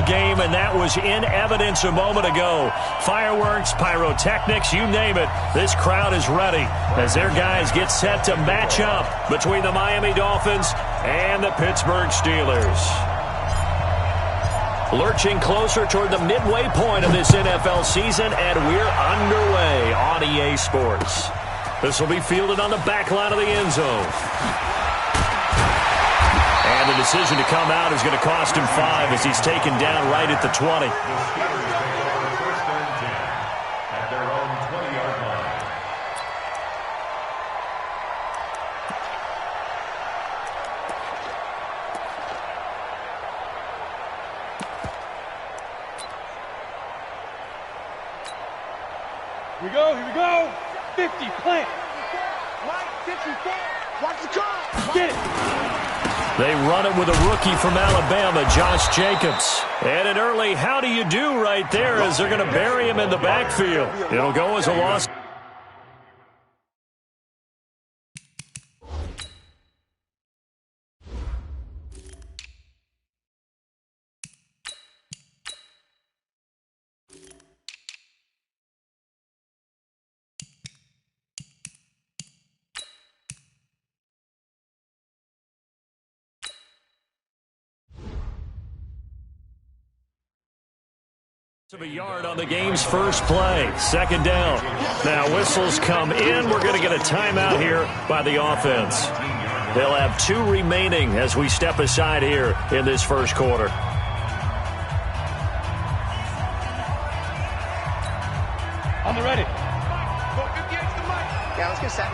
game, and that was in evidence a moment ago. Fireworks, pyrotechnics, you name it. This crowd is ready as their guys get set to match up between the Miami Dolphins and the Pittsburgh Steelers. Lurching closer toward the midway point of this NFL season, and we're underway on EA Sports. This will be fielded on the back line of the end zone. And the decision to come out is going to cost him 5 as he's taken down right at the 20. Here we go. 50, plant. Right, 54. Watch the car. Get it. They run it with a rookie from Alabama, Josh Jacobs. And an early how do you do right there as they're going to bury him in the backfield. It'll go as a loss. Of a yard on the game's first play. Second down. Now whistles come in. We're going to get a timeout here by the offense. They'll have 2 remaining as we step aside here in this first quarter. On the ready. Yeah, let's get set.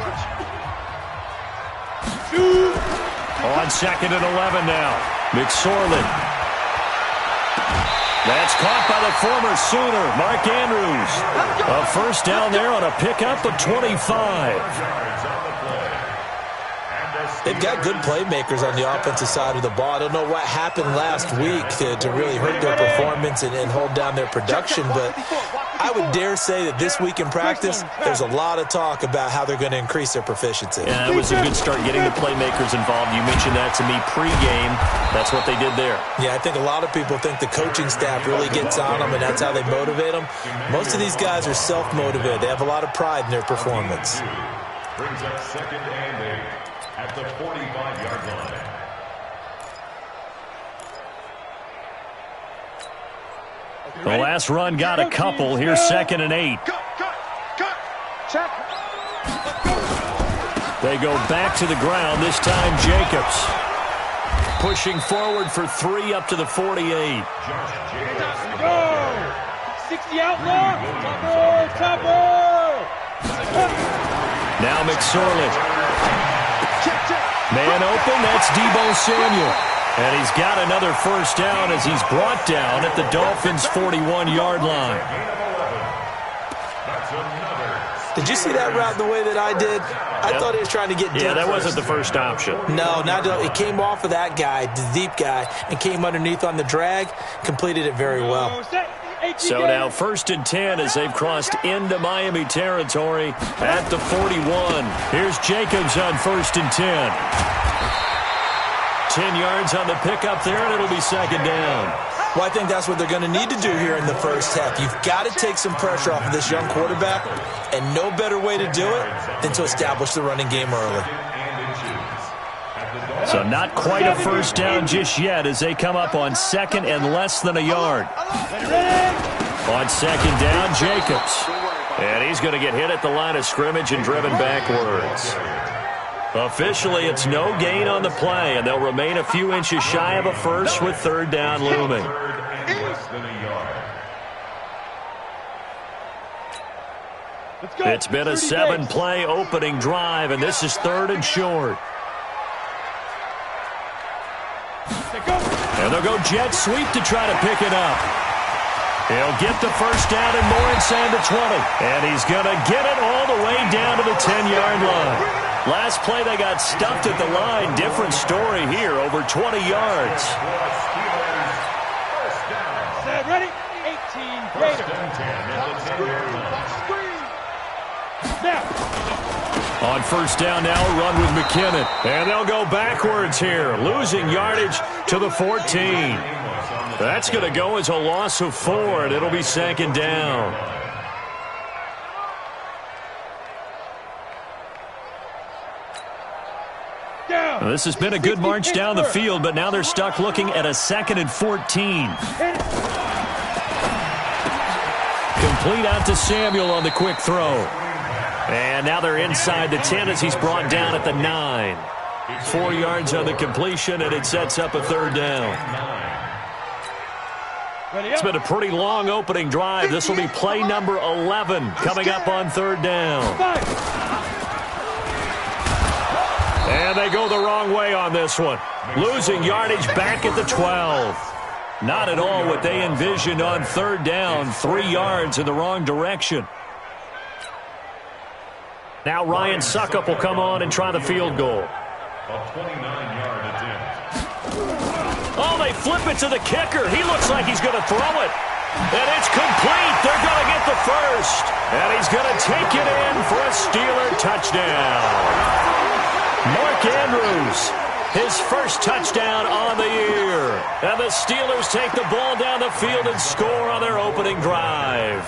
On 2nd and 11 now. McSorley. That's caught by the former Sooner, Mark Andrews. A first down there on a pickup of 25. They've got good playmakers on the offensive side of the ball. I don't know what happened last week to really hurt their performance and hold down their production, but I would dare say that this week in practice, there's a lot of talk about how they're going to increase their proficiency. Yeah, it was a good start getting the playmakers involved. You mentioned that to me pregame. That's what they did there. Yeah, I think a lot of people think the coaching staff really gets on them, and that's how they motivate them. Most of these guys are self-motivated. They have a lot of pride in their performance. Brings up 2nd and 8 at the 45-yard line. The last run got a couple. Here's 2nd and 8. Check. They go back to the ground. This time Jacobs pushing forward for 3 up to the 48. Go. 60 outlaw. Topper. Now McSorley. Man open. That's Deebo Samuel. And he's got another first down as he's brought down at the Dolphins' 41-yard line. Did you see that route the way that I did? I thought he was trying to get deep. Yeah, that first. wasn't the first option. No, it came off of that guy, the deep guy, and came underneath on the drag, completed it very well. So now 1st and 10 as they've crossed into Miami territory at the 41. Here's Jacobs on 1st and 10. 10 yards on the pickup there, and it'll be 2nd down. Well, I think that's what they're going to need to do here in the first half. You've got to take some pressure off of this young quarterback, and no better way to do it than to establish the running game early. So not quite a first down just yet as they come up on 2nd and less than a yard. On 2nd down, Jacobs. And he's going to get hit at the line of scrimmage and driven backwards. Officially, it's no gain on the play, and they'll remain a few inches shy of a first with 3rd down looming. It's been a 7-play opening drive, and this is 3rd and short. And they'll go jet sweep to try to pick it up. He'll get the first down and more inside the 20. And he's going to get it all the way down to the 10-yard line. Last play, they got stuffed at the line. Different story here, over 20 yards. Ready? 18 greater. On 1st down now, a run with McKinnon. And they'll go backwards here, losing yardage to the 14. That's going to go as a loss of 4, and it'll be second down. Now, this has been a good march down the field, but now they're stuck looking at a 2nd and 14. Complete out to Samuel on the quick throw. And now they're inside the 10 as he's brought down at the 9. 4 yards on the completion, and it sets up a 3rd down. It's been a pretty long opening drive. This will be play number 11 coming up on 3rd down. And they go the wrong way on this one. Losing yardage back at the 12. Not at all what they envisioned on 3rd down. 3 yards in the wrong direction. Now Ryan Succop will come on and try the field goal. A 29-yard attempt. Oh, they flip it to the kicker. He looks like he's going to throw it. And it's complete. They're going to get the first. And he's going to take it in for a Steeler touchdown. Mark Andrews, his first touchdown on the year. And the Steelers take the ball down the field and score on their opening drive.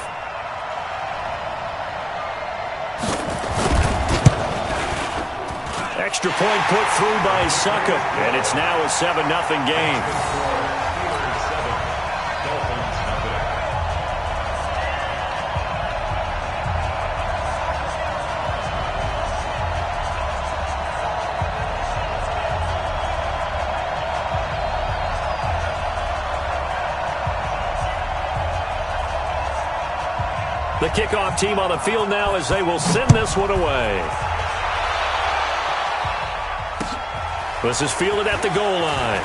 Extra point put through by Succop, and it's now a 7-0 game. The kickoff team on the field now as they will send this one away. This is fielded at the goal line.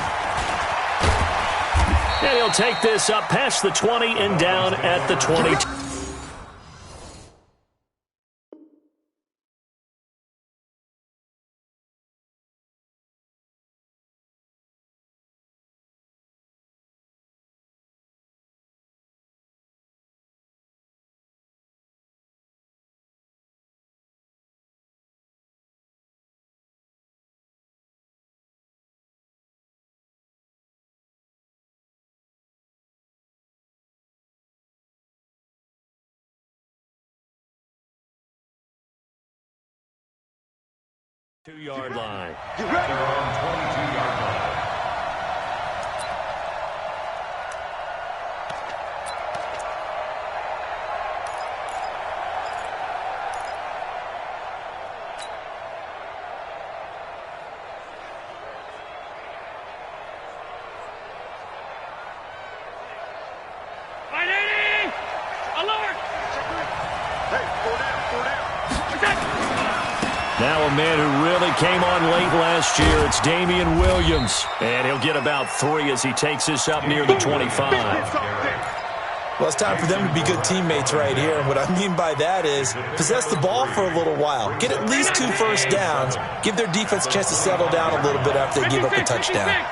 And he'll take this up past the 20 and down at the 22. Two-yard line. They're on 22-yard line. Now a man who really came on late last year, it's Damian Williams. And he'll get about 3 as he takes this up near the 25. Well, it's time for them to be good teammates right here. And what I mean by that is possess the ball for a little while. Get at least 2 first downs. Give their defense a chance to settle down a little bit after they give up a touchdown. Hey,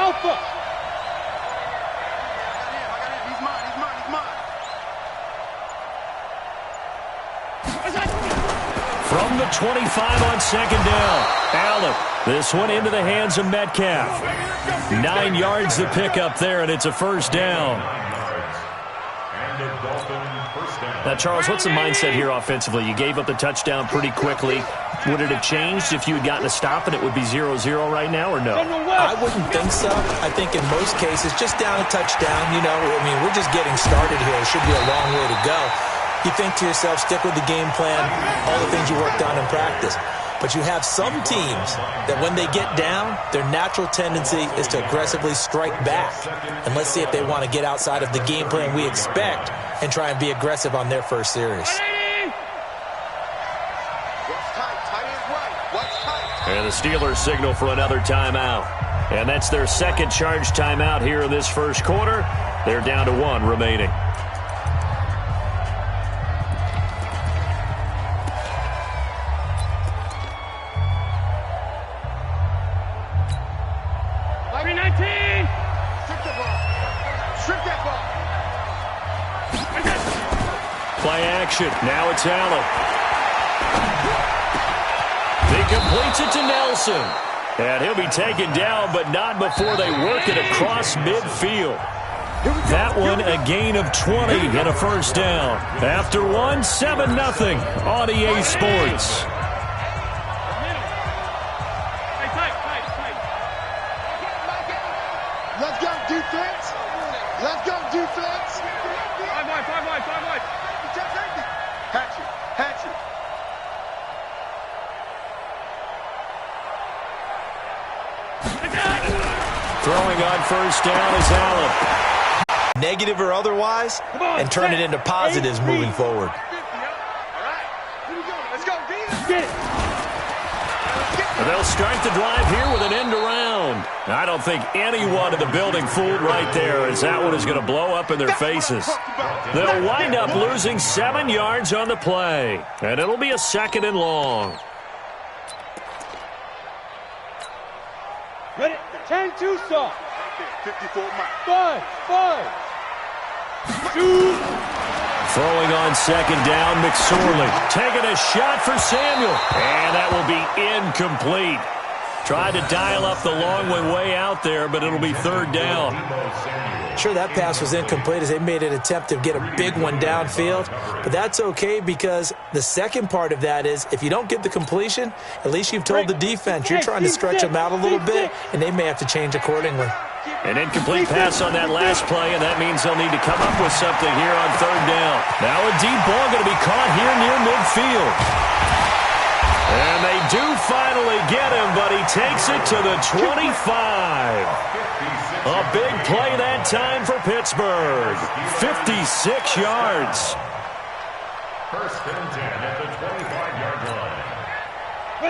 Alpha. From the 25 on 2nd down. Allen, this one into the hands of Metcalf. 9 yards the pickup there, and it's a first down. Now, Charles, what's the mindset here offensively? You gave up the touchdown pretty quickly. Would it have changed if you had gotten a stop and it would be 0-0 right now, or no? I wouldn't think so. I think in most cases, just down a touchdown, you know, I mean, we're just getting started here. It should be a long way to go. You think to yourself, stick with the game plan, all the things you worked on in practice. But you have some teams that when they get down, their natural tendency is to aggressively strike back. And let's see if they want to get outside of the game plan we expect and try and be aggressive on their first series. And the Steelers signal for another timeout. And that's their second charge timeout here in this first quarter. They're down to 1 remaining. Play action. Now it's Allen. He completes it to Nelson. And he'll be taken down, but not before they work it across midfield. That one, a gain of 20 and a first down. After one, 7-0 on EA Sports. Let's go, defense. Let's go, defense. Five wide. Hatchet. Throwing on first down is Allen. Negative or otherwise, and turn it into positives moving forward. They'll start the drive here with an end around. I don't think anyone in the building fooled right there, as that one is going to blow up in their faces. They'll wind up losing 7 yards on the play, and it'll be a 2nd and long. Ready? 10-2 stop. 54 miles. 5. Shoot. Throwing on 2nd down, McSorley. Taking a shot for Samuel. And that will be incomplete. Tried to dial up the long one way out there, but it'll be 3rd down. Sure, that pass was incomplete as they made an attempt to get a big one downfield. But that's okay because the second part of that is if you don't get the completion, at least you've told the defense you're trying to stretch them out a little bit, and they may have to change accordingly. An incomplete pass on that last play, and that means they'll need to come up with something here on 3rd down. Now a deep ball going to be caught here near midfield. And they do finally get him, but he takes it to the 25. A big play that time for Pittsburgh. 56 yards. 1st and 10 at the 25-yard line.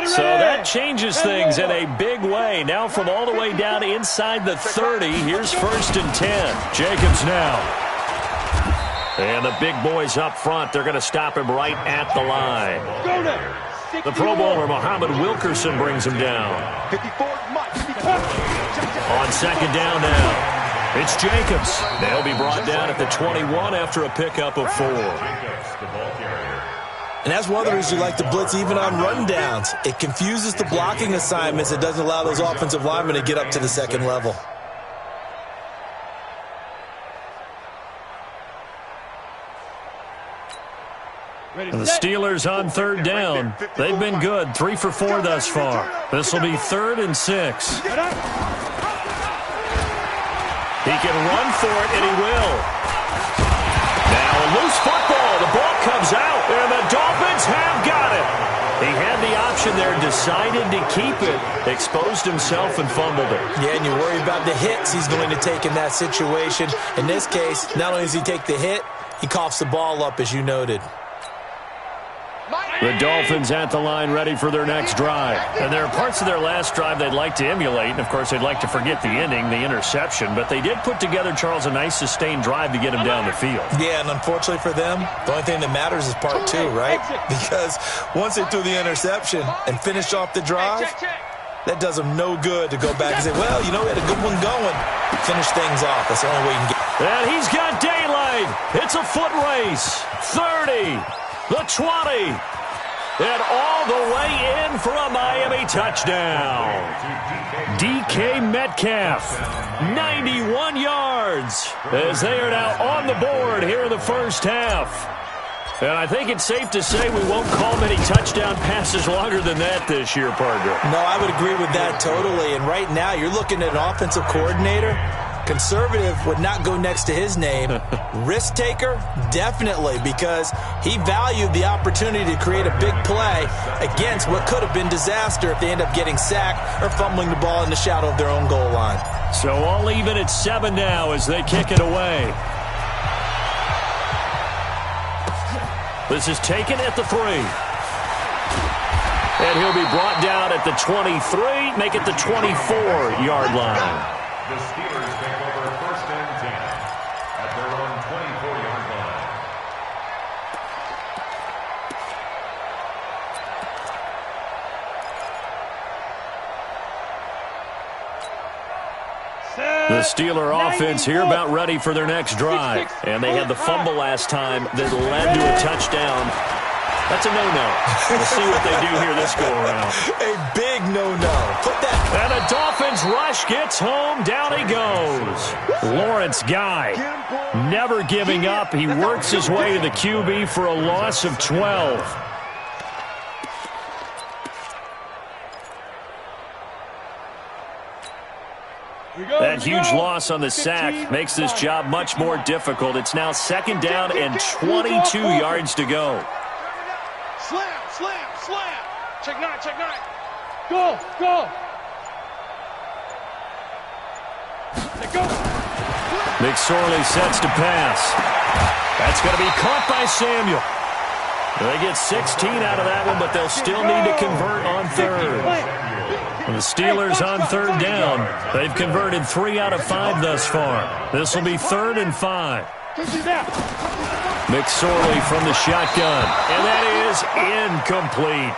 So that changes things in a big way. Now from all the way down inside the 30, here's 1st and 10. Jacobs now. And the big boys up front, they're going to stop him right at the line. The Pro Bowler, Muhammad Wilkerson, brings him down. On 2nd down now, it's Jacobs. They'll be brought down at the 21 after a pickup of 4. And that's one of the reasons you like to blitz even on rundowns. It confuses the blocking assignments. It doesn't allow those offensive linemen to get up to the 2nd level. The Steelers on 3rd down. They've been good, 3 for 4 thus far. This will be 3rd and 6. He can run for it, and he will. Now a loose football. The ball comes out, and the Dolphins have got it. He had the option there, decided to keep it, exposed himself and fumbled it. Yeah, and you worry about the hits he's going to take in that situation. In this case, not only does he take the hit, he coughs the ball up, as you noted. The Dolphins at the line ready for their next drive. And there are parts of their last drive they'd like to emulate. And, of course, they'd like to forget the ending, the interception. But they did put together, Charles, a nice sustained drive to get him down the field. Yeah, and unfortunately for them, the only thing that matters is part 2, right? Because once they threw the interception and finished off the drive, that does them no good to go back and say, well, you know, we had a good one going. Finish things off. That's the only way you can get. And he's got daylight. It's a foot race. 30, the 20. And all the way in for a Miami touchdown. DK Metcalf, 91 yards, as they are now on the board here in the first half. And I think it's safe to say we won't call many touchdown passes longer than that this year, partner. No, I would agree with that totally. And right now, you're looking at an offensive coordinator. Conservative would not go next to his name. Risk taker, definitely, because he valued the opportunity to create a big play against what could have been disaster if they end up getting sacked or fumbling the ball in the shadow of their own goal line. So all even at 7 now as they kick it away. This is taken at the 3. And he'll be brought down at the 23, make it the 24-yard line. The Steelers take over 1st and 10 at their own 24-yard line. The Steeler offense here about ready for their next drive. And they had the fumble last time that led to a touchdown. That's a no-no. We'll see what they do here this go-around. A big no-no. Put that. And the Dolphins rush gets home. Down he goes. Lawrence Guy, never giving up. He works his way to the QB for a loss of 12. That huge loss on the sack makes this job much more difficult. It's now 2nd down and 22 yards to go. Slam, slam, slam. Check 9, check 9. Go, go. Let go. McSorley sets to pass. That's going to be caught by Samuel. They get 16 out of that one, but they'll still need to convert on 3rd. And the Steelers on 3rd down. They've converted 3 out of 5 thus far. This will be 3rd and 5. McSorley from the shotgun. And that is incomplete.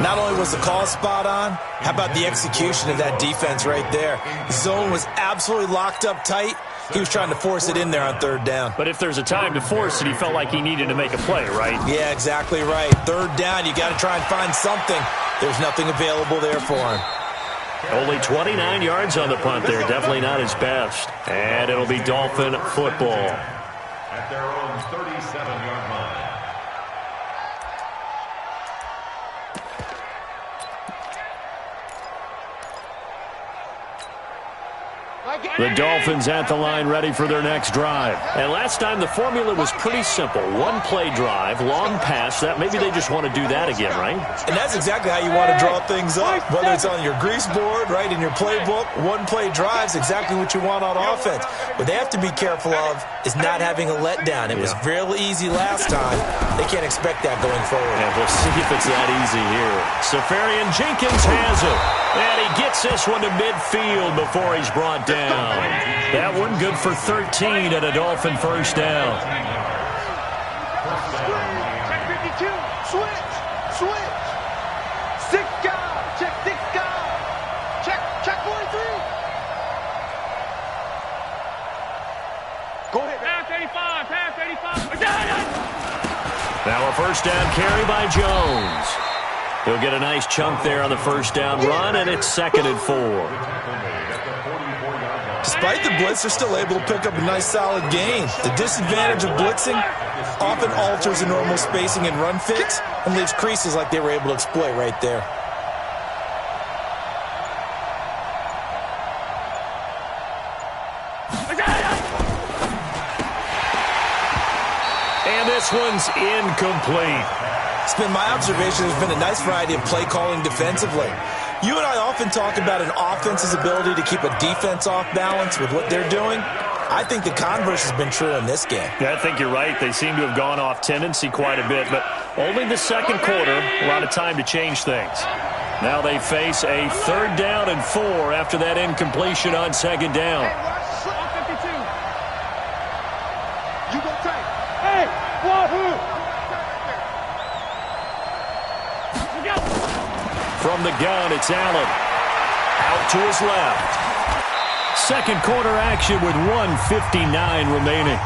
Not only was the call spot on, how about the execution of that defense right there? The zone was absolutely locked up tight. He was trying to force it in there on 3rd down. But if there's a time to force it, he felt like he needed to make a play, right? Yeah, exactly right. 3rd down, you got to try and find something. There's nothing available there for him. Only 29 yards on the punt there. Definitely not his best. And it'll be Dolphin football. At their own 37-yard line. The Dolphins at the line ready for their next drive. And last time the formula was pretty simple. 1-play drive, long pass. That maybe they just want to do that again, right? And that's exactly how you want to draw things up. Whether it's on your grease board, right, in your playbook, 1-play drives exactly what you want on offense. What they have to be careful of is not having a letdown. It was real easy last time. They can't expect that going forward. And we'll see if it's that easy here. Safarian Jenkins has it. And he gets this one to midfield before he's brought down. That one good for 13 at a Dolphin 1st down. Check 52. Switch. Switch. 6 guard. Check 6 guard. Check 43. Go ahead. Pass 85. Pass 85. Now a 1st down carry by Jones. He'll get a nice chunk there on the 1st down run, and it's 2nd and 4. Despite the blitz, they're still able to pick up a nice solid gain. The disadvantage of blitzing often alters the normal spacing and run fits and leaves creases like they were able to exploit right there. And this one's incomplete. It's been my observation there's been a nice variety of play calling defensively. You and I often talk about an offense's ability to keep a defense off balance with what they're doing. I think the converse has been true in this game. Yeah, I think you're right. They seem to have gone off tendency quite a bit, but only the 2nd quarter, a lot of time to change things. Now they face a 3rd down and 4 after that incompletion on 2nd down. You go tight. Hey, Wahoo! From the gun, it's Allen. Out to his left. 2nd quarter action with 1:59 remaining.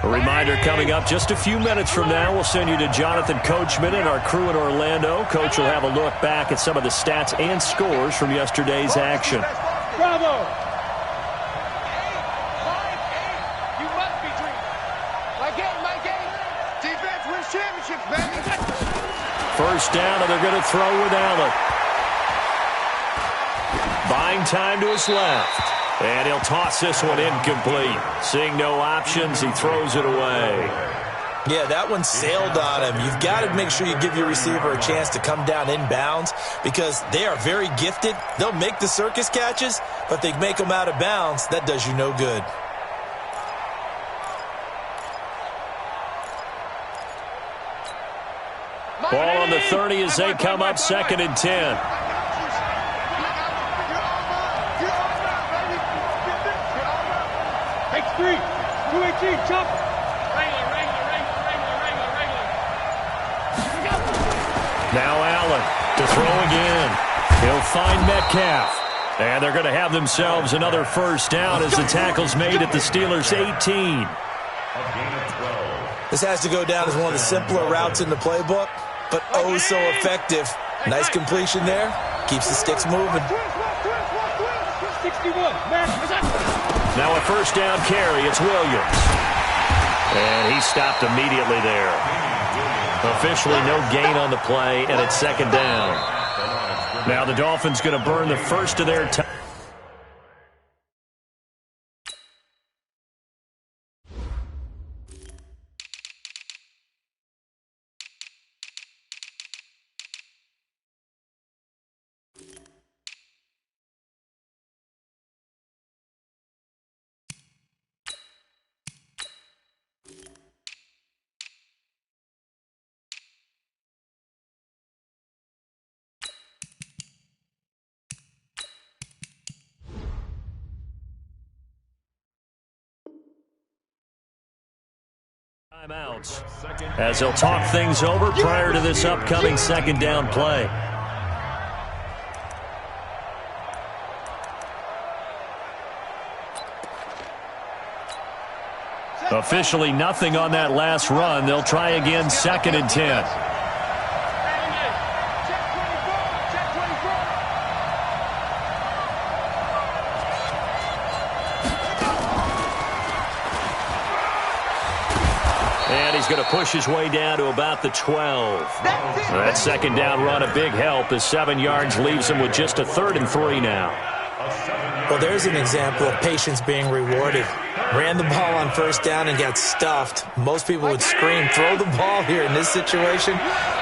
A reminder coming up just a few minutes from now, we'll send you to Jonathan Coachman and our crew in Orlando. Coach will have a look back at some of the stats and scores from yesterday's action. Bravo! First down, and they're going to throw with Allen. Buying time to his left. And he'll toss this one incomplete. Seeing no options, he throws it away. Yeah, that one sailed on him. You've got to make sure you give your receiver a chance to come down inbounds because they are very gifted. They'll make the circus catches, but if they make them out of bounds, that does you no good. Ball on the 30 as they come up 2nd and 10. X3, 218, chop. Regular. Now Allen to throw again. He'll find Metcalf. And they're going to have themselves another first down as the tackle's made at the Steelers' 18. This has to go down as one of the simpler routes in the playbook, but oh so effective. Nice completion there. Keeps the sticks moving. 61. Now a first down carry. It's Williams. And he stopped immediately there. Officially no gain on the play, and it's second down. Now the Dolphins going to burn the first of their time. Timeouts as they'll talk things over prior to this upcoming second down play. Officially nothing on that last run. They'll try again, second and 10. He's going to push his way down to about the 12. That second down run a big help as 7 yards leaves him with just a 3rd and 3 now. Well, there's an example of patience being rewarded. Ran the ball on first down and got stuffed. Most people would scream, throw the ball here. In this situation,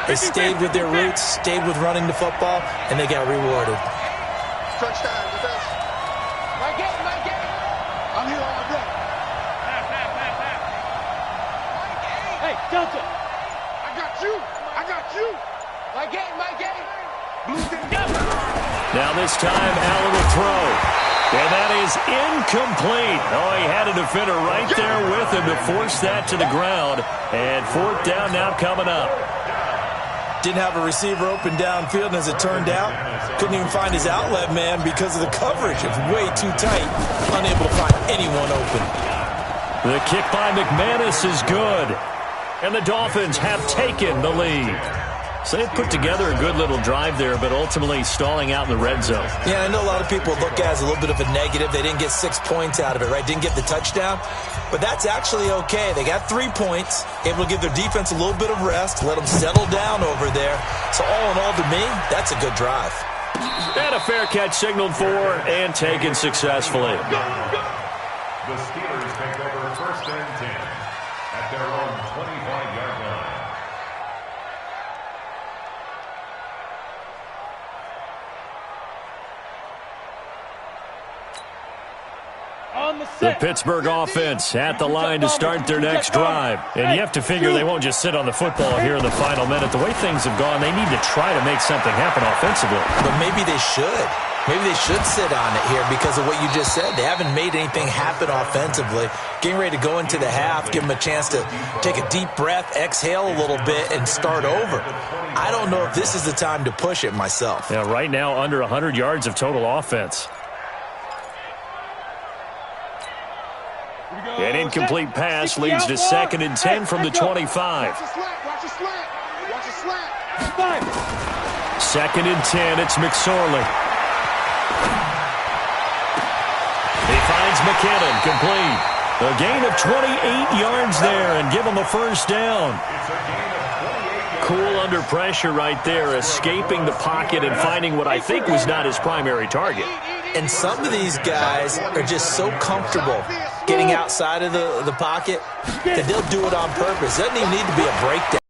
they stayed with their roots, stayed with running the football, and they got rewarded. Touchdown, the best. My game. I'm here all day. Hey, Delta. I got you. My game. Blue team. Now this time, Allen will throw. And that is incomplete. Oh, he had a defender right there with him to force that to the ground. And 4th down now coming up. Didn't have a receiver open downfield, and as it turned out, couldn't even find his outlet man because of the coverage. It was way too tight. Unable to find anyone open. The kick by McManus is good. And the Dolphins have taken the lead. So they put together a good little drive there, but ultimately stalling out in the red zone. Yeah, I know a lot of people look at it as a little bit of a negative. They didn't get 6 points out of it, right? Didn't get the touchdown. But that's actually okay. They got 3 points, able to give their defense a little bit of rest, let them settle down over there. So all in all, to me, that's a good drive. And a fair catch signaled for and taken successfully. The Steelers take over 1st and 10 at their own 25-yard line. The Pittsburgh offense at the line to start their next drive. And you have to figure they won't just sit on the football here in the final minute. The way things have gone, they need to try to make something happen offensively. But maybe they should. Maybe they should sit on it here because of what you just said. They haven't made anything happen offensively. Getting ready to go into the half, give them a chance to take a deep breath, exhale a little bit, and start over. I don't know if this is the time to push it myself. Yeah, right now under 100 yards of total offense. An incomplete pass leads to 2nd and 10 from the 25. 2nd and 10, it's McSorley. He finds McKinnon, complete. A gain of 28 yards there and give him a first down. Cool under pressure right there, escaping the pocket and finding what I think was not his primary target. And some of these guys are just so comfortable getting outside of the pocket that they'll do it on purpose. It doesn't even need to be a breakdown.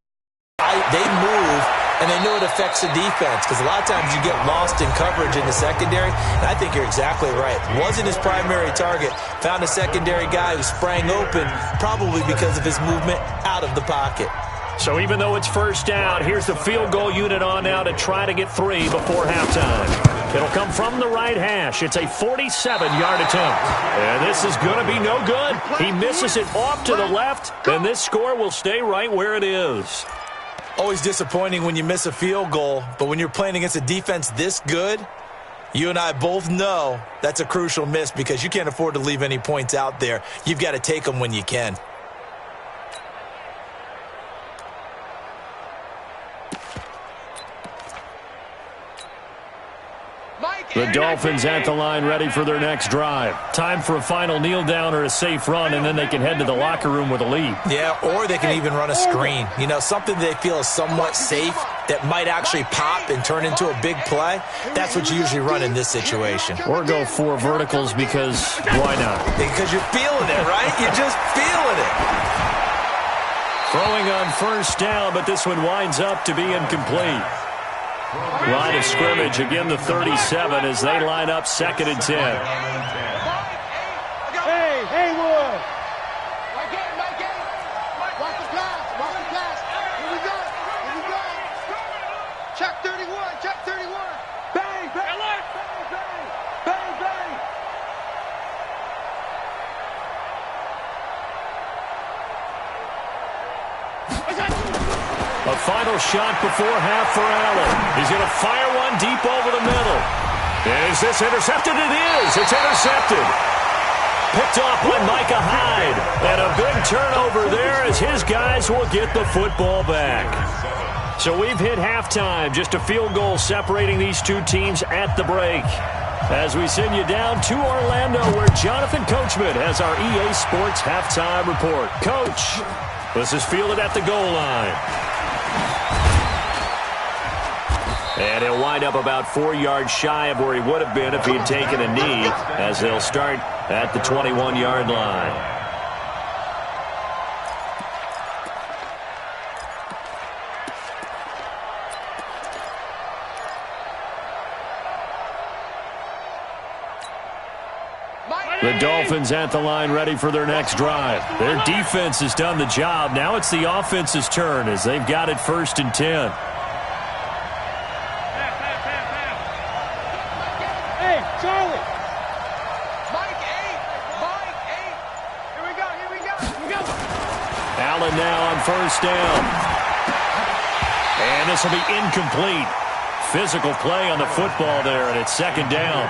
They move, and they know it affects the defense because a lot of times you get lost in coverage in the secondary, and I think you're exactly right. Wasn't his primary target. Found a secondary guy who sprang open, probably because of his movement out of the pocket. So even though it's first down, here's the field goal unit on now to try to get 3 before halftime. It'll come from the right hash. It's a 47-yard attempt. And this is going to be no good. He misses it off to the left, and this score will stay right where it is. Always disappointing when you miss a field goal, but when you're playing against a defense this good, you and I both know that's a crucial miss because you can't afford to leave any points out there. You've got to take them when you can. The Dolphins at the line ready for their next drive. Time for a final kneel down or a safe run, and then they can head to the locker room with a lead. Yeah, or they can even run a screen. You know, something they feel is somewhat safe that might actually pop and turn into a big play. That's what you usually run in this situation. Or go 4 verticals because why not? Because you're feeling it, right? You're just feeling it. Throwing on first down, but this one winds up to be incomplete. Line of scrimmage, again the 37 as they line up 2nd and 10. Hey, Haywood! Watch the pass! Here we go! Check 31! Bang! A final shot before half for Allen. He's going to fire one deep over the middle. Is this intercepted? It is. It's intercepted. Picked off by Micah Hyde. And a big turnover there as his guys will get the football back. So we've hit halftime. Just a field goal separating these two teams at the break. As we send you down to Orlando where Jonathan Coachman has our EA Sports halftime report. Coach, this is fielded at the goal line. And he'll wind up about 4 yards shy of where he would have been if he had taken a knee, as they'll start at the 21-yard line. The Dolphins at the line ready for their next drive. Their defense has done the job. Now it's the offense's turn as they've got it 1st and 10. Hey, Charlie! Mike 8! Here we go! Allen now on 1st down. And this will be incomplete. Physical play on the football there, and it's 2nd down.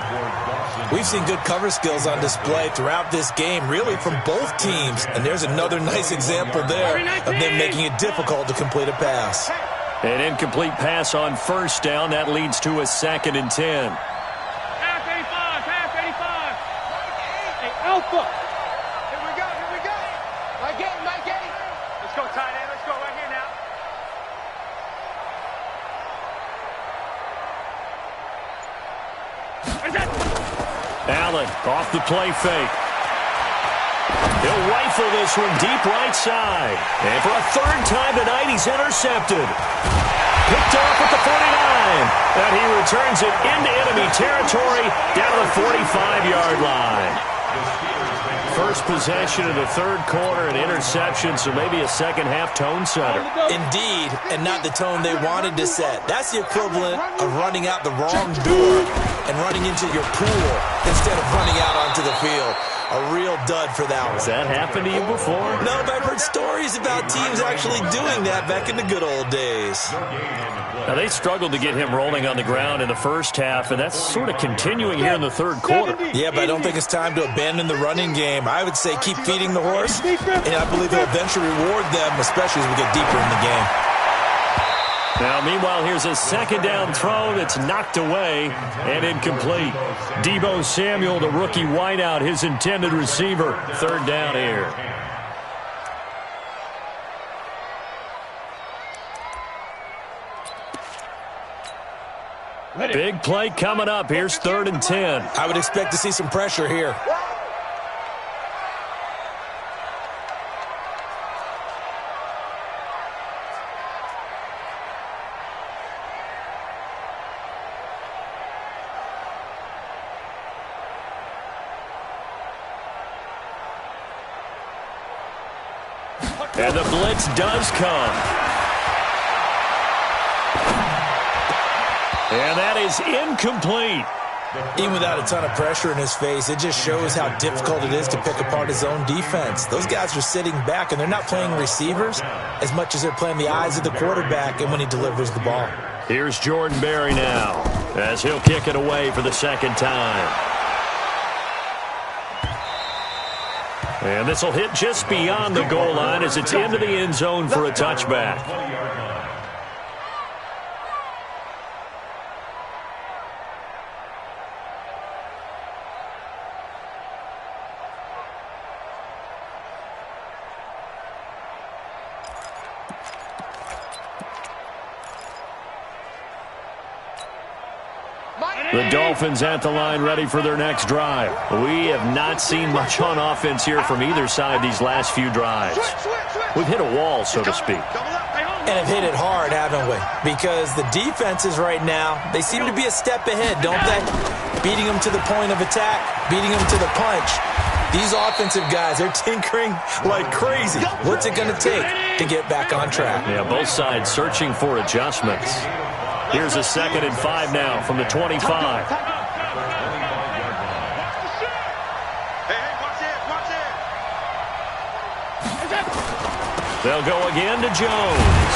We've seen good cover skills on display throughout this game, really from both teams. And there's another nice example there of them making it difficult to complete a pass. An incomplete pass on 1st down. That leads to a 2nd and 10. Pass 85! Hey, Alpha! Here we go! Mike 8! Let's go, tight end. Let's go right here now. Allen off the play fake. He'll rifle this one deep right side. And for a 3rd time tonight, he's intercepted. Picked off at the 49. And he returns it into enemy territory down to the 45-yard line. First possession of the 3rd quarter, an interception, so maybe a second-half tone setter. Indeed, and not the tone they wanted to set. That's the equivalent of running out the wrong door and running into your pool instead of running out onto the field. A real dud for that one. Has that happened to you before? No, but I've heard stories about teams actually doing that back in the good old days. Now, they struggled to get him rolling on the ground in the 1st half, and that's sort of continuing here in the 3rd quarter. Yeah, but I don't think it's time to abandon the running game. I would say keep feeding the horse, and I believe they'll eventually reward them, especially as we get deeper in the game. Now, meanwhile, here's a 2nd down throw that's knocked away and incomplete. Deebo Samuel, the rookie wideout, his intended receiver. 3rd down here. Big play coming up. Here's 3rd and 10. I would expect to see some pressure here. And the blitz does come. And that is incomplete. Even without a ton of pressure in his face, it just shows how difficult it is to pick apart his own defense. Those guys are sitting back, and they're not playing receivers as much as they're playing the eyes of the quarterback and when he delivers the ball. Here's Jordan Berry now as he'll kick it away for the second time. And this will hit just beyond the goal line as it's into the end zone for a touchback. The Dolphins at the line ready for their next drive. We have not seen much on offense here from either side these last few drives. We've hit a wall, so to speak. And have hit it hard, haven't we? Because the defenses right now, they seem to be a step ahead, don't they? Beating them to the point of attack, beating them to the punch. These offensive guys, they're tinkering like crazy. What's it going to take to get back on track? Yeah, both sides searching for adjustments. Here's a 2nd and 5 now from the 25. They'll go again to Jones.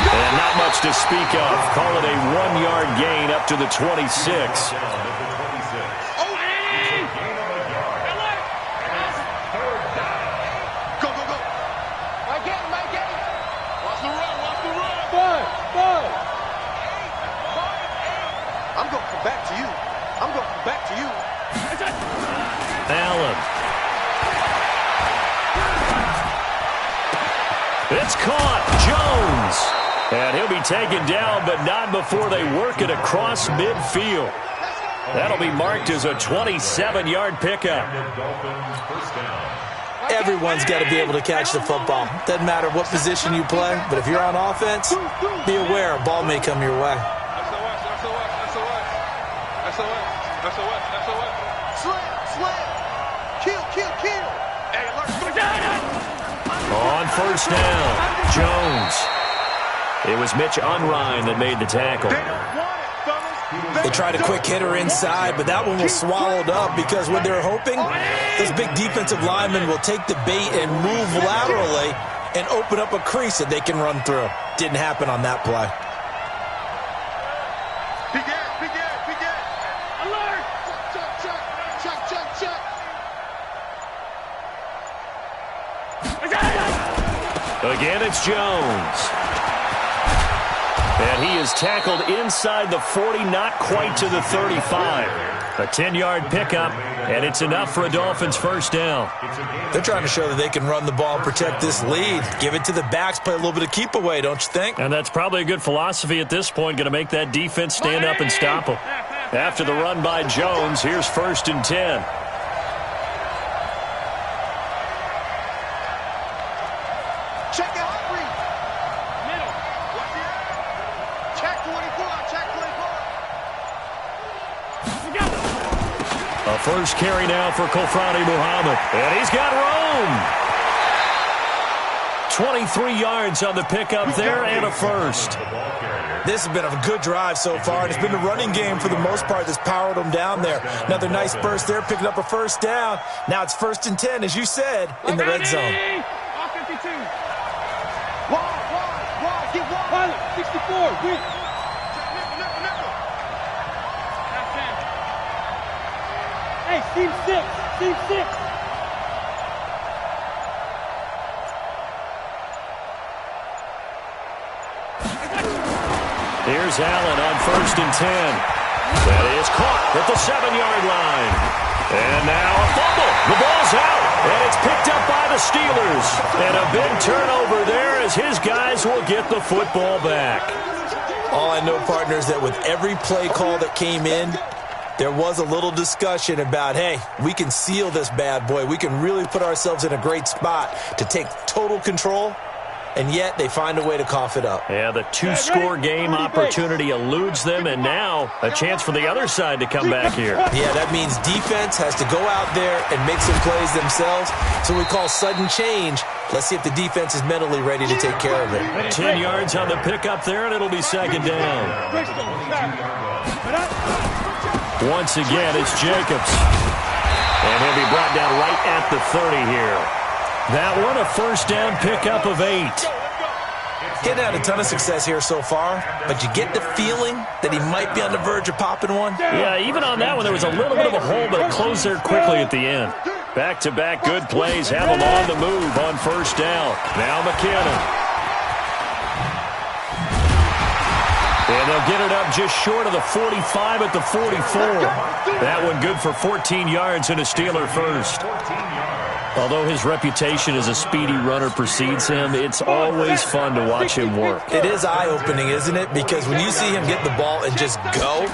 And not much to speak of. Call it a 1-yard gain up to the 26. Allen. It's caught. Jones. And he'll be taken down, but not before they work it across midfield. That'll be marked as a 27-yard pickup. Everyone's got to be able to catch the football. Doesn't matter what position you play, but if you're on offense, be aware a ball may come your way. On first down, Jones. It was Mitch Unrein that made the tackle. They tried a quick hitter inside, but that one was swallowed up because what they're hoping, those big defensive linemen will take the bait and move laterally and open up a crease that they can run through. Didn't happen on that play. Again, it's Jones. And he is tackled inside the 40, not quite to the 35. A 10-yard pickup, and it's enough for a Dolphins first down. They're trying to show that they can run the ball and protect this lead. Give it to the backs, play a little bit of keep away, don't you think? And that's probably a good philosophy at this point, going to make that defense stand up and stop them. After the run by Jones, here's 1st and 10. First carry now for Kofrani Muhammad. And he's got room. 23 yards on the pickup there and a first. This has been a good drive so far, and it's been the running game for the most part that's powered them down there. Another nice burst there, picking up a first down. Now it's 1st and 10, as you said, in the red zone. 64, weak. Hey, team 6. Here's Allen on 1st and 10. That is caught at the 7-yard line. And now a fumble. The ball's out, and it's picked up by the Steelers. And a big turnover there as his guys will get the football back. All I know, partner, is that with every play call that came in, there was a little discussion about, hey, we can seal this bad boy. We can really put ourselves in a great spot to take total control, and yet they find a way to cough it up. Yeah, the 2-score game opportunity eludes them, and now a chance for the other side to come back here. Yeah, that means defense has to go out there and make some plays themselves. So we call sudden change. Let's see if the defense is mentally ready to take care of it. 10 yards on the pickup there, and it'll be 2nd down. Once again, it's Jacobs. And he'll be brought down right at the 30 here. That one, a first down pickup of 8. Getting had a ton of success here so far, but you get the feeling that he might be on the verge of popping one. Yeah, even on that one, there was a little bit of a hole, but it closed there quickly at the end. Back-to-back good plays have him on the move on first down. Now McKinnon. And they'll get it up just short of the 45 at the 44. That one good for 14 yards and a Steeler first. Although his reputation as a speedy runner precedes him, it's always fun to watch him work. It is eye-opening, isn't it? Because when you see him get the ball and just go,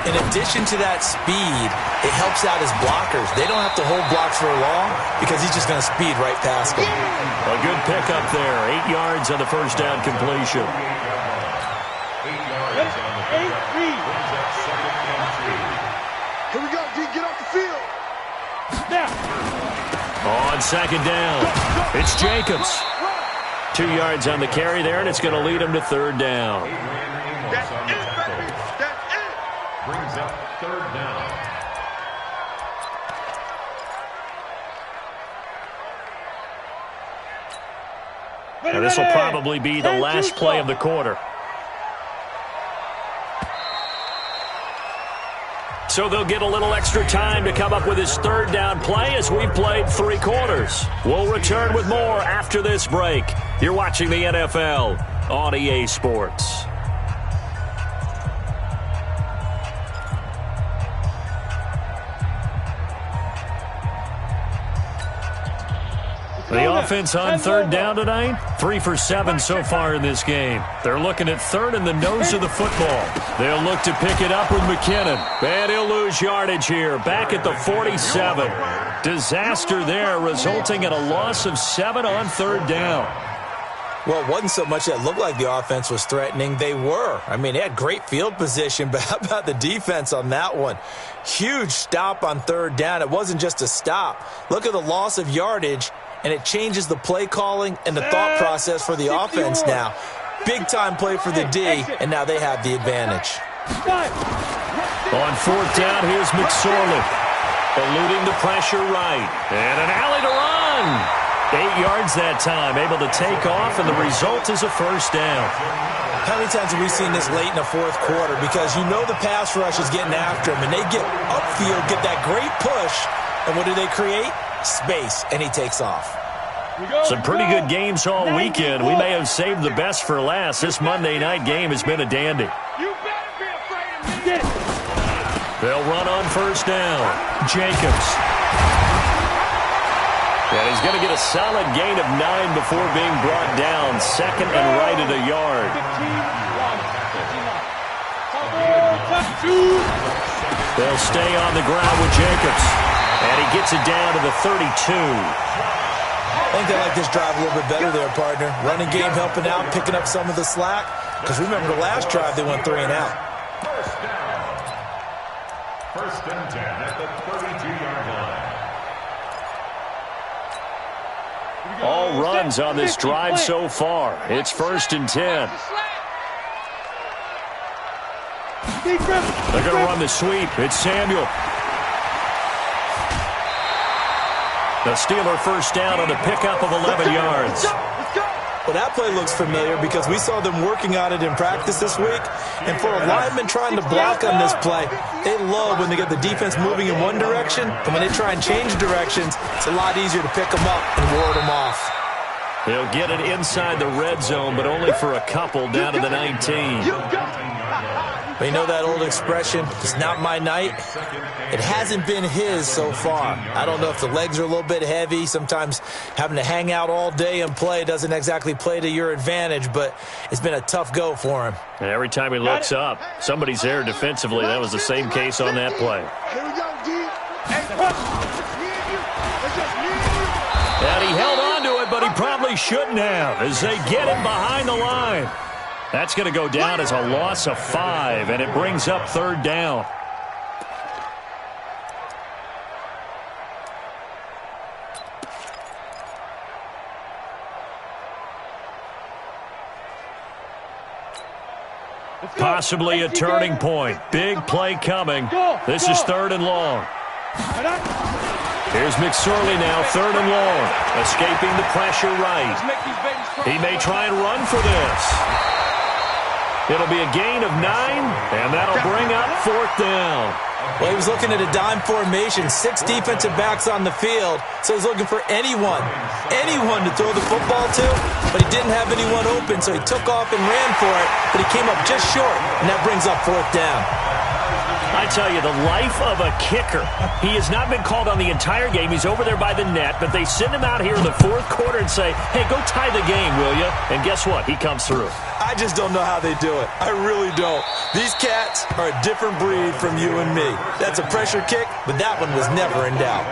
in addition to that speed, it helps out his blockers. They don't have to hold blocks for long because he's just going to speed right past them. A good pickup there. 8 yards on the first down completion. 8-3. Here we go, D. Get off the field. Snap. On second down, it's Jacobs. 2 yards on the carry there, and it's going to lead him to third down. That's it, baby. That's it. Brings up third down. Now this will probably be the last play of the quarter. So they'll get a little extra time to come up with his third down play as we've played 3 quarters. We'll return with more after this break. You're watching the NFL on EA Sports. The offense on third down tonight, 3 for 7 so far in this game. They're looking at third in the nose of the football. They'll look to pick it up with McKinnon. And he'll lose yardage here, back at the 47. Disaster there, resulting in a loss of 7 on third down. Well, it wasn't so much that it looked like the offense was threatening. They were. I mean, they had great field position, but how about the defense on that one? Huge stop on third down. It wasn't just a stop. Look at the loss of yardage, and it changes the play calling and the thought process for the offense now. Big-time play for the D, and now they have the advantage. On fourth down, here's McSorley. Eluding the pressure right. And an alley to run. 8 yards that time, able to take off, and the result is a first down. How many times have we seen this late in the fourth quarter? Because you know the pass rush is getting after him, and they get upfield, get that great push, and what do they create? Space, and he takes off. Some pretty good games all weekend. We may have saved the best for last. This Monday night game has been a dandy. You better be afraid of me. They'll run on first down. Jacobs. And he's going to get a solid gain of 9 before being brought down. Second and right at a yard. They'll stay on the ground with Jacobs. And he gets it down to the 32. I think they like this drive a little bit better there, partner. Running game helping out, picking up some of the slack. Because remember the last drive, they went 3 and out. First and 10 at the 32-yard line. All runs on this drive so far. It's first and 10. They're going to run the sweep. It's Samuel. The Steeler first down on a pickup of 11 yards. Well, that play looks familiar because we saw them working on it in practice this week. And for a lineman trying to block on this play, they love when they get the defense moving in one direction. And when they try and change directions, it's a lot easier to pick them up and ward them off. They'll get it inside the red zone, but only for a couple down to the 19. But you know that old expression, it's not my night? It hasn't been his so far. I don't know if the legs are a little bit heavy. Sometimes having to hang out all day and play doesn't exactly play to your advantage, but it's been a tough go for him. And every time he looks up, somebody's there defensively. That was the same case on that play. Here we go, D. And he held on to it, but he probably shouldn't have as they get him behind the line. That's going to go down as a loss of 5, and it brings up third down. Possibly a turning point. Big play coming. This is 3rd and long. Here's McSorley now, 3rd and long. Escaping the pressure right. He may try and run for this. It'll be a gain of 9, and that'll bring up 4th down. Well, he was looking at a dime formation, 6 defensive backs on the field, so he's looking for anyone to throw the football to, but he didn't have anyone open, so he took off and ran for it, but he came up just short, and that brings up 4th down. I tell you, the life of a kicker. He has not been called on the entire game. He's over there by the net, but they send him out here in the 4th quarter and say, hey, go tie the game, will you? And guess what? He comes through. I just don't know how they do it. I really don't. These cats are a different breed from you and me. That's a pressure kick, but that one was never in doubt.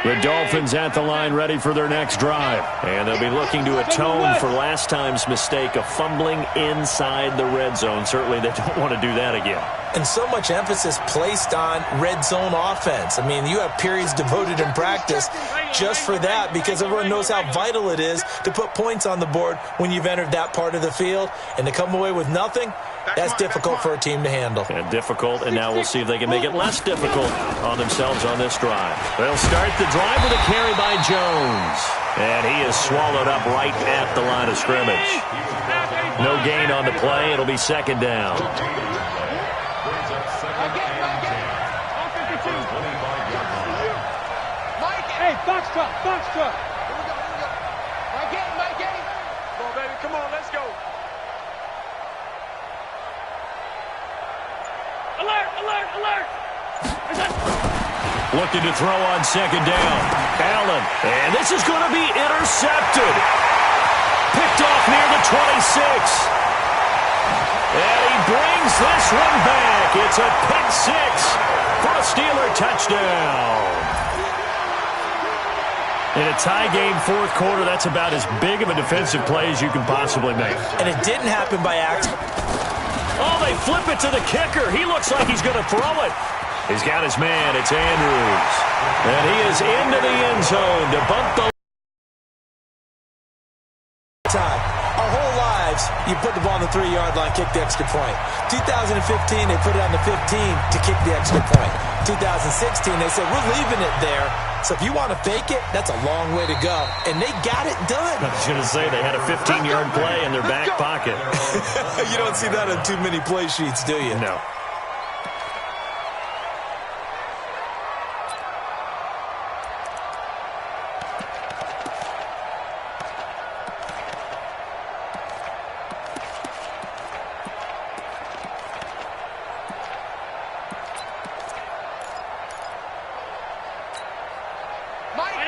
The Dolphins at the line ready for their next drive. And they'll be looking to atone for last time's mistake of fumbling inside the red zone. Certainly they don't want to do that again. And so much emphasis placed on red zone offense. I mean, you have periods devoted in practice just for that because everyone knows how vital it is to put points on the board when you've entered that part of the field. And to come away with nothing, that's difficult for a team to handle. And difficult, and now we'll see if they can make it less difficult on themselves on this drive. They'll start the drive with a carry by Jones. And he is swallowed up right at the line of scrimmage. No gain on the play. It'll be 2nd down. Hey, box truck. Here we go. My game. Come on, baby. Come on, let's go. Alert. Looking to throw on 2nd down. Allen. And this is going to be intercepted. Picked off near the 26. And he brings this one back. It's a pick 6 for a Steeler touchdown. In a tie game 4th quarter, that's about as big of a defensive play as you can possibly make. And it didn't happen by accident. Oh, they flip it to the kicker. He looks like he's going to throw it. He's got his man. It's Andrews. And he is into the end zone to bump the time. Our whole lives, you put the ball on the 3-yard line, kick the extra point. 2015, they put it on the 15 to kick the extra point. 2016, they said, we're leaving it there. So if you want to fake it, that's a long way to go. And they got it done. I was going to say, they had a 15-yard play in their back pocket. You don't see that on too many play sheets, do you? No.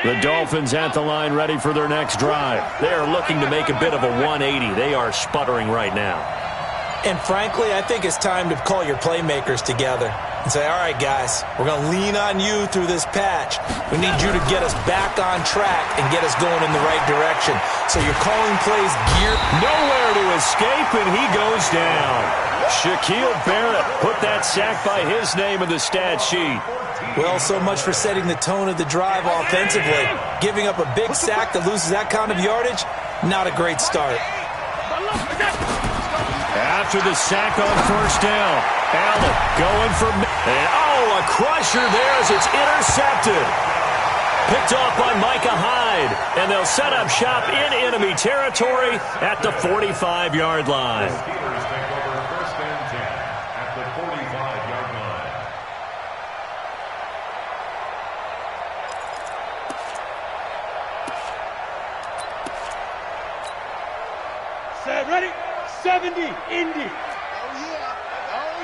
The Dolphins at the line ready for their next drive. They are looking to make a bit of a 180. They are sputtering right now. And frankly, I think it's time to call your playmakers together and say, all right, guys, we're going to lean on you through this patch. We need you to get us back on track and get us going in the right direction. So you're calling plays geared. Nowhere to escape, and he goes down. Shaquille Barrett put that sack by his name in the stat sheet. Well, so much for setting the tone of the drive offensively. Giving up a big sack that loses that kind of yardage, not a great start. After the sack on 1st down, Allen going for... And, a crusher there as it's intercepted. Picked off by Micah Hyde, and they'll set up shop in enemy territory at the 45-yard line. Ready? 70, Indy. Oh,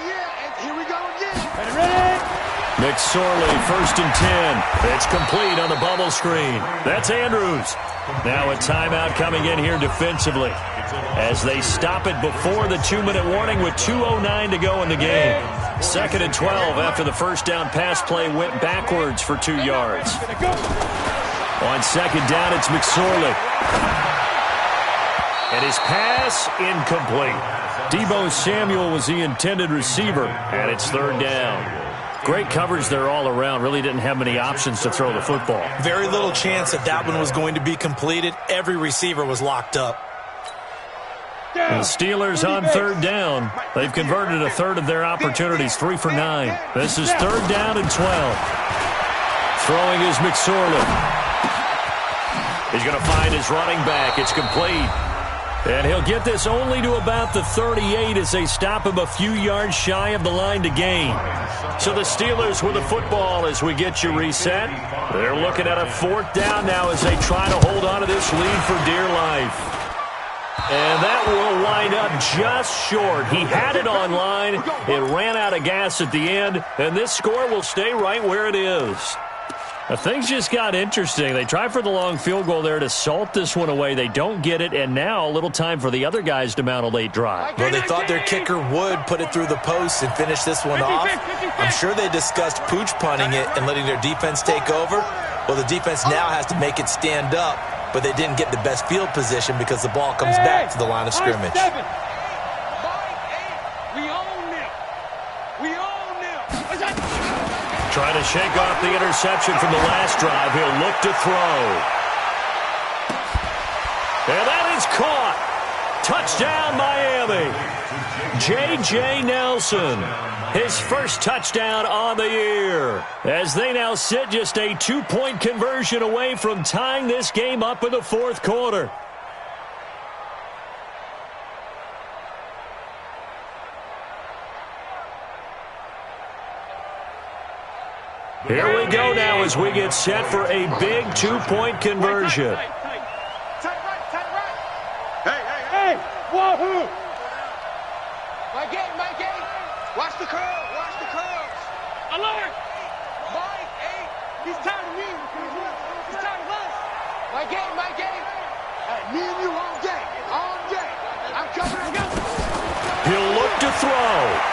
yeah. And here we go again. Ready? McSorley, 1st and 10. It's complete on the bubble screen. That's Andrews. Now a timeout coming in here defensively as they stop it before the 2-minute warning with 2:09 to go in the game. 2nd and 12 after the 1st down pass play went backwards for 2 yards. On 2nd down, it's McSorley. And his pass incomplete. Deebo Samuel was the intended receiver, and it's 3rd down. Great coverage there all around. Really didn't have many options to throw the football. Very little chance that one was going to be completed. Every receiver was locked up. The Steelers on third down. They've converted a third of their opportunities, 3 for 9. This is third down and 12. Throwing is McSorley. He's going to find his running back. It's complete. And he'll get this only to about the 38 as they stop him a few yards shy of the line to gain. So the Steelers with the football as we get you reset. They're looking at a fourth down now as they try to hold on to this lead for dear life. And that will wind up just short. He had it on line. It ran out of gas at the end. And this score will stay right where it is. Now, things just got interesting. They try for the long field goal there to salt this one away. They don't get it, and now a little time for the other guys to mount a late drive. Well, they thought their kicker would put it through the post and finish this one off. I'm sure they discussed pooch punting it and letting their defense take over. Well, the defense now has to make it stand up, but they didn't get the best field position because the ball comes back to the line of scrimmage. Trying to shake off the interception from the last drive. He'll look to throw. And that is caught. Touchdown, Miami. J.J. Nelson, his first touchdown on the year. As they now sit just a 2-point conversion away from tying this game up in the fourth quarter. Here we go now as we get set for a big 2-point conversion. Hey, wahoo! My game. Watch the curl, watch the curls. Alert! Mike, hey, he's tired of me. He's tired of us. My game. Hey, me and you all day. I'm coming. He'll look to throw.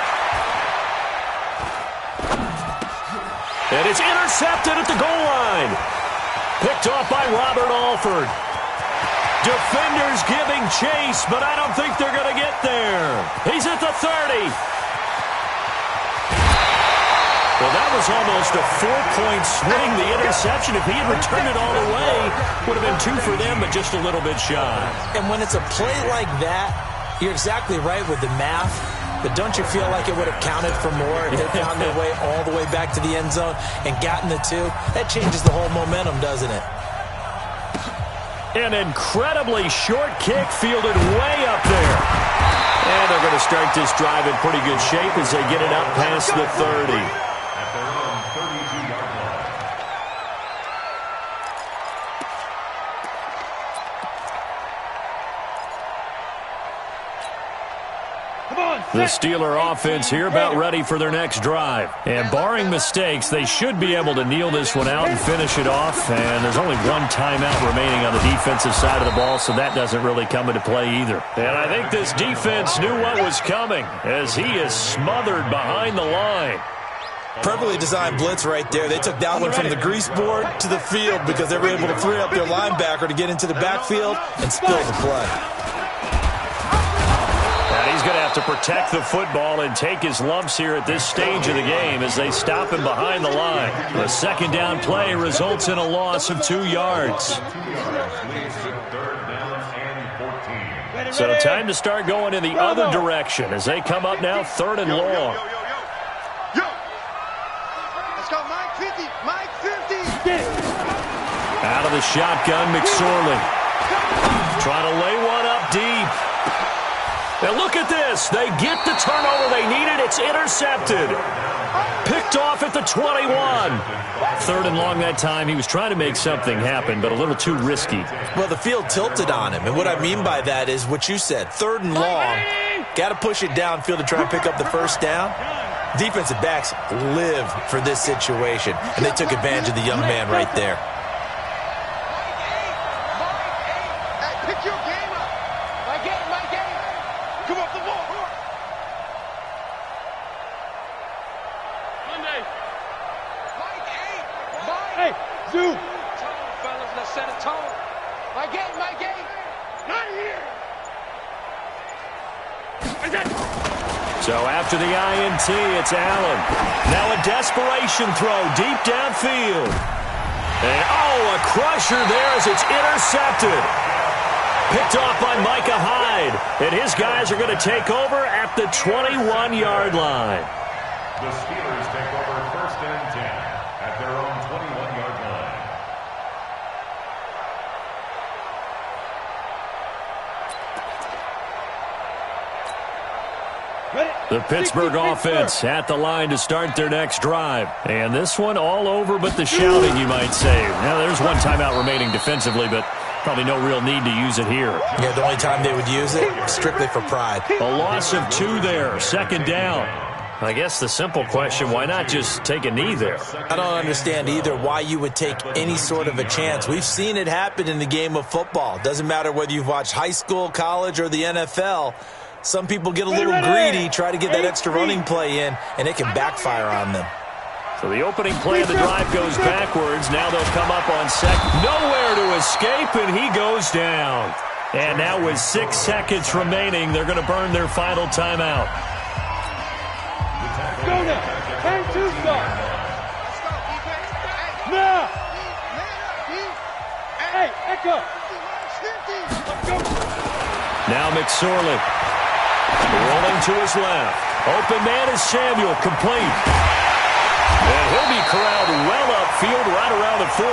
And it's intercepted at the goal line. Picked off by Robert Alford. Defenders giving chase, but I don't think they're going to get there. He's at the 30. Well, that was almost a 4-point swing, the interception. If he had returned it all the way, would have been 2 for them, but just a little bit shy. And when it's a play like that, you're exactly right with the math. But don't you feel like it would have counted for more if they found their way all the way back to the end zone and gotten the 2? That changes the whole momentum, doesn't it? An incredibly short kick fielded way up there. And they're going to start this drive in pretty good shape as they get it up past the 30. At their own 32-yard line. The Steeler offense here about ready for their next drive. And barring mistakes, they should be able to kneel this one out and finish it off. And there's only one timeout remaining on the defensive side of the ball, so that doesn't really come into play either. And I think this defense knew what was coming as he is smothered behind the line. Perfectly designed blitz right there. They took that one from the grease board to the field because they were able to free up their linebacker to get into the backfield and spill the play. He's going to have to protect the football and take his lumps here at this stage of the game as they stop him behind the line. The second down play results in a loss of 2 yards. So time to start going in the other direction as they come up now 3rd and long. Let's go, Mike 50. Out of the shotgun, McSorley. Trying to lay one up deep. Now look at this. They get the turnover they needed. It's intercepted. Picked off at the 21. 3rd and long that time. He was trying to make something happen, but a little too risky. Well, the field tilted on him. And what I mean by that is what you said. 3rd and long. Got to push it downfield to try and pick up the first down. Defensive backs live for this situation. And they took advantage of the young man right there. Pick your game up. My game. Come off the ball. Monday. Mike. Hey, Zoo. Tone, fellas. Let's set a tone. My game. Not here. So after the INT, it's Allen. Now a desperation throw deep downfield. And, a crusher there as it's intercepted. Picked off by Micah Hyde. And his guys are going to take over at the 21-yard line. The Steelers take over 1st and 10 at their own 21-yard line. The Pittsburgh offense at the line to start their next drive. And this one all over but the shouting, you might say. Now, there's one timeout remaining defensively, but probably no real need to use it here. Yeah, the only time they would use it, strictly for pride. A loss of 2 there, 2nd down. I guess the simple question, why not just take a knee there? I don't understand either why you would take any sort of a chance. We've seen it happen in the game of football. Doesn't matter whether you've watched high school, college, or the NFL. Some people get a little greedy, try to get that extra running play in, and it can backfire on them. So the opening play of the drive goes backwards. Now they'll come up on second. Nowhere to escape, and he goes down. And now with 6 seconds remaining, they're going to burn their final timeout. Go now. Time to start. Now. Hey, Echo. Let's go. Now McSorley. Rolling to his left. Open man is Samuel, complete. And he'll be corralled well upfield right around the 40.